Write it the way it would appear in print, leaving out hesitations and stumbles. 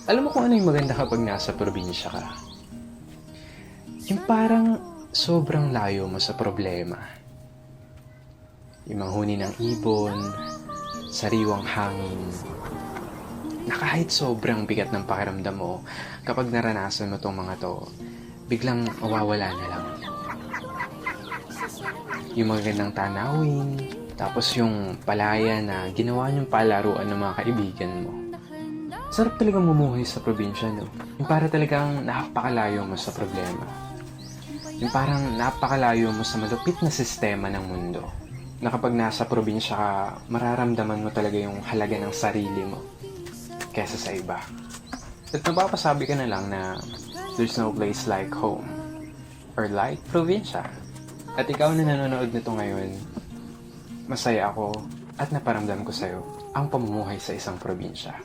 Alam mo kung ano yung maganda kapag nasa probinsya ka? Yung parang sobrang layo mo sa problema. Yung manghuni ng ibon, sariwang hangin, na kahit sobrang bigat ng pakiramdam mo, kapag naranasan mo tong mga to, biglang mawawala na lang. Yung magagandang tanawin, tapos yung palaya na ginawa niyong palaruan ng mga kaibigan mo. Sarap talagang mumuhay sa probinsya, no? Yung para talagang napakalayo mo sa problema. Yung parang napakalayo mo sa malupit na sistema ng mundo. Na kapag nasa probinsya ka, mararamdaman mo talaga yung halaga ng sarili mo kesa sa iba. At mapapasabi ka na lang na there's no place like home or like probinsya. At ikaw na nanonood nito ngayon, masaya ako at naparamdam ko sa'yo ang pamumuhay sa isang probinsya.